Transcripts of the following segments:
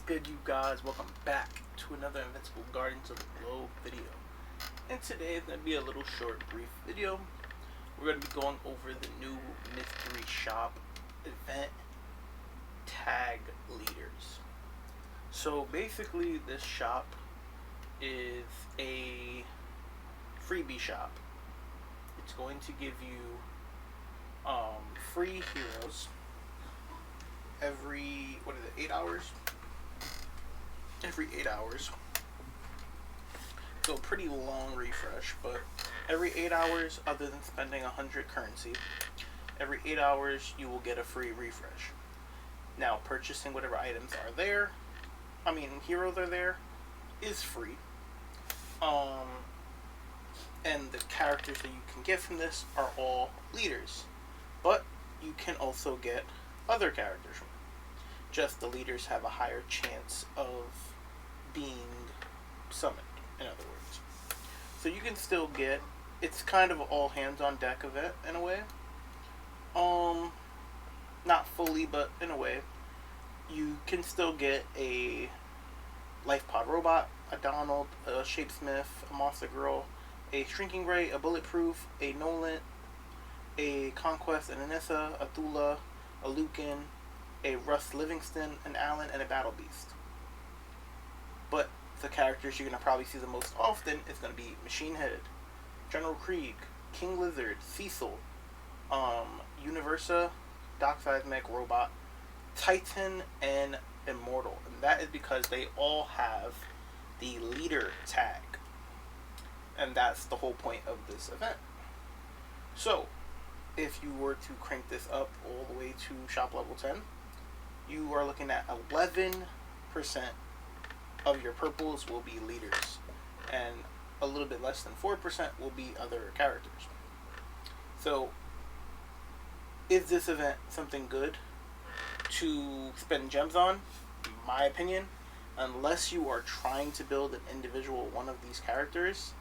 good, you guys? Welcome back to another Invincible Guardians of the Globe video. And today is going to be a little short, brief video. We're going to be going over the new Mystery Shop event tag leaders. So basically, this shop is a freebie shop. It's going to give you free heroes every, 8 hours? Every 8 hours. So a pretty long refresh, but every 8 hours, other than spending 100 currency, every 8 hours you will get a free refresh. Now, purchasing whatever items are there, heroes are there, is free. And the characters that you can get from this are all leaders. But you can also get other characters from it. Just the leaders have a higher chance of being summoned, in other words. So you can still get, it's kind of all hands on deck event in a way. Not fully, but in a way. You can still get a Life Pod Robot, a Donald, a Shapesmith, a Monster Girl, a Shrinking Ray, a Bulletproof, a Nolan, a Conquest, an Anissa, a Thula, a Lucan, a Russ Livingston, an Allen, and a Battle Beast. But the characters you're going to probably see the most often is going to be Machine Head, General Krieg, King Lizard, Cecil, Universa, Doc Seismic, Robot, Titan, and Immortal. And that is because they all have the leader tag. And that's the whole point of this event. So, if you were to crank this up all the way to shop level 10, you are looking at 11% of your purples will be leaders, and a little bit less than 4% will be other characters. So, is this event something good to spend gems on? In my opinion, unless you are trying to build an individual one of these characters,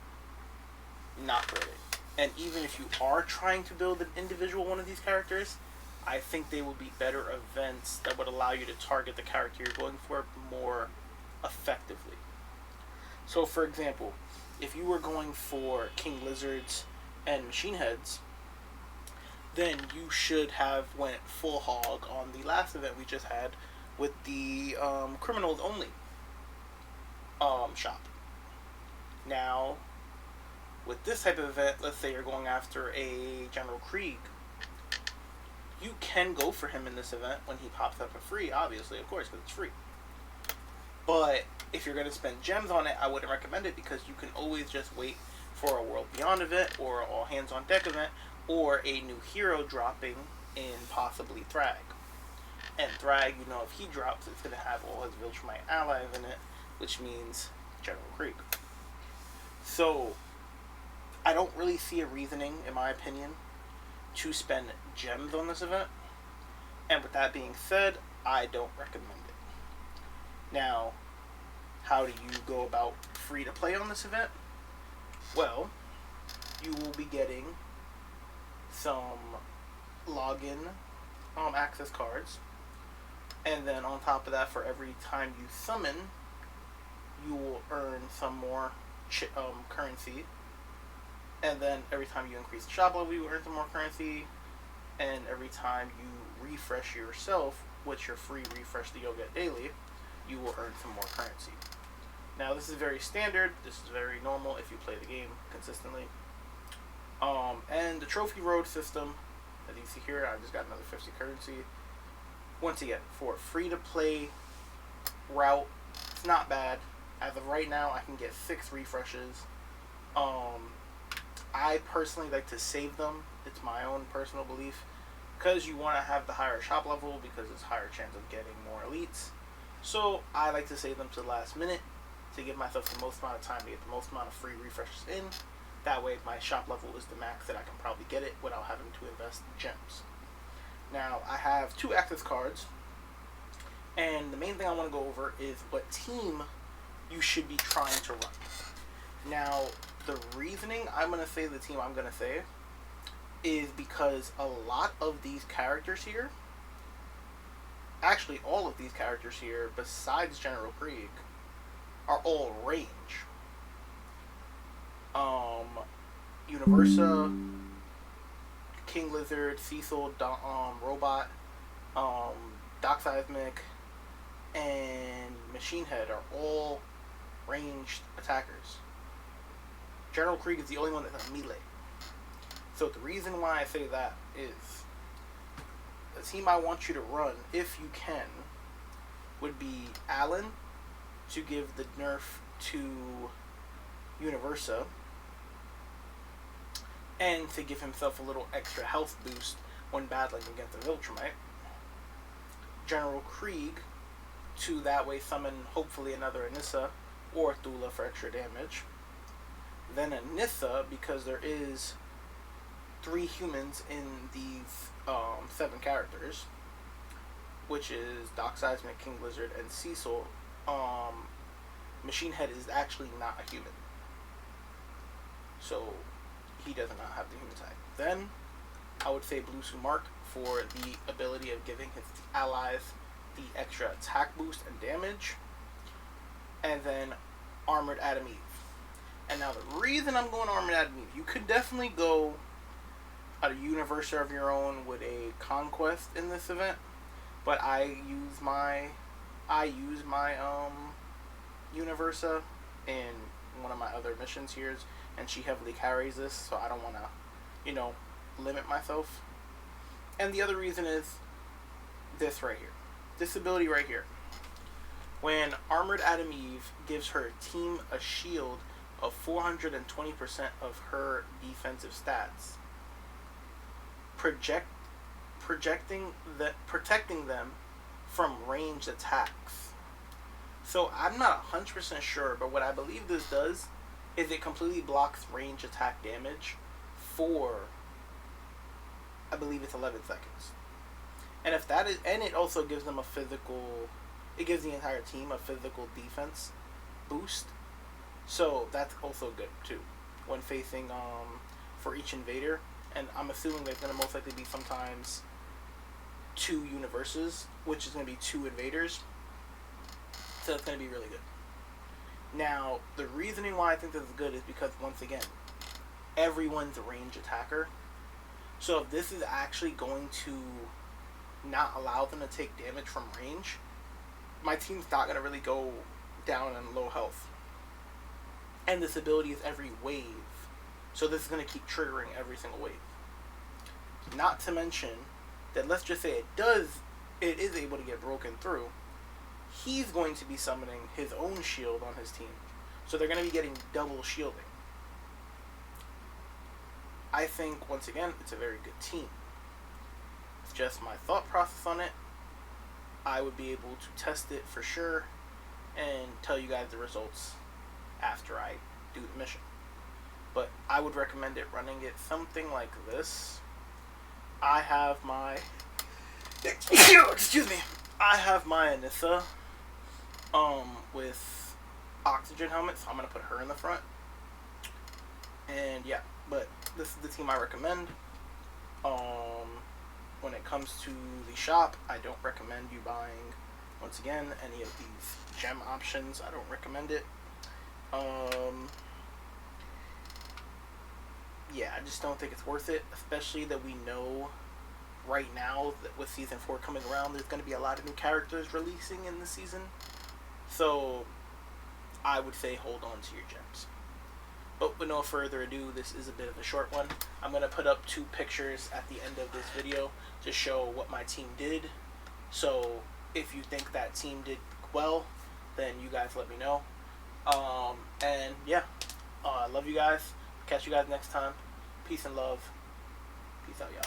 not really. And even if you are trying to build an individual one of these characters, I think they would be better events that would allow you to target the character you're going for more effectively. So, for example, if you were going for King Lizards and Machine Heads, then you should have went full hog on the last event we just had with the criminals only shop. Now, with this type of event, let's say you're going after a General Krieg, you can go for him in this event when he pops up for free, obviously, of course, because it's free. But if you're going to spend gems on it, I wouldn't recommend it, because you can always just wait for a World Beyond event or an all hands on deck event or a new hero dropping in possibly Thrag. And Thrag, if he drops, it's going to have all his Viltrumite allies in it, which means General Krieg. So, I don't really see a reasoning, in my opinion, to spend gems on this event. And with that being said, I don't recommend it. Now, how do you go about free to play on this event? Well, you will be getting some login access cards. And then on top of that, for every time you summon, you will earn some more currency. And then every time you increase the shop level, you earn some more currency. And every time you refresh yourself with your free refresh that you'll get daily, you will earn some more currency. Now, this is very standard. This is very normal if you play the game consistently. And the trophy road system, as you see here, I just got another 50 currency. Once again, for a free-to-play route, it's not bad. As of right now, I can get 6 refreshes. I personally like to save them. It's my own personal belief, because you want to have the higher shop level, because it's a higher chance of getting more elites. So I like to save them to the last minute to give myself the most amount of time to get the most amount of free refreshes in. That way my shop level is the max that I can probably get it without having to invest gems. Now, I have 2 access cards, and the main thing I want to go over is what team you should be trying to run. Now, the reasoning I'm going to say the team I'm going to say is because a lot of these characters here actually all of these characters here, besides General Krieg, are all range. Universa, King Lizard, Cecil, Robot, um, Doc Seismic, and Machine Head are all ranged attackers. General Krieg is the only one that's a melee. So the reason why I say that is the team I want you to run, if you can, would be Alan to give the nerf to Universa and to give himself a little extra health boost when battling against the Viltrumite. General Krieg to that way summon hopefully another Anissa or Thula for extra damage. Then Anissa, because there is 3 humans in these 7 characters, which is Doc Seismic, King Lizard, and Cecil. Machine Head is actually not a human, so he does not have the human type. Then I would say Blue Sumark for the ability of giving his allies the extra attack boost and damage, and then Armored Adam Eve. And now the reason I'm going Armored Adam Eve, you could definitely go a Universa of your own with a Conquest in this event, but I use my Universa in one of my other missions here, and she heavily carries this, so I don't want to, limit myself. And the other reason is this right here. This ability right here. When Armored Adam Eve gives her team a shield of 420% of her defensive stats, protecting them from ranged attacks. So I'm not 100% sure, but what I believe this does is it completely blocks range attack damage for, I believe it's 11 seconds. And if that is, and it also gives them it gives the entire team a physical defense boost. So that's also good too when facing for each invader. And I'm assuming there's going to most likely be sometimes 2 Universas, which is going to be 2 invaders. So it's going to be really good. Now, the reasoning why I think this is good is because, once again, everyone's a range attacker. So if this is actually going to not allow them to take damage from range, my team's not going to really go down in low health. And this ability is every wave. So this is going to keep triggering every single wave. Not to mention that, let's just say it is able to get broken through. He's going to be summoning his own shield on his team. So they're going to be getting double shielding. I think, once again, it's a very good team. It's just my thought process on it. I would be able to test it for sure and tell you guys the results after I do the mission. But I would recommend it running it something like this. I have my excuse me. I have my Anissa with oxygen helmet, so I'm gonna put her in the front. And yeah, but this is the team I recommend. When it comes to the shop, I don't recommend you buying, once again, any of these gem options. I don't recommend it. Yeah, I just don't think it's worth it, especially that we know right now that with Season 4 coming around, there's going to be a lot of new characters releasing in the season. So, I would say hold on to your gems. But with no further ado, this is a bit of a short one. I'm going to put up 2 pictures at the end of this video to show what my team did. So, if you think that team did well, then you guys let me know. And yeah, I love you guys. Catch you guys next time. Peace and love. Peace out, y'all.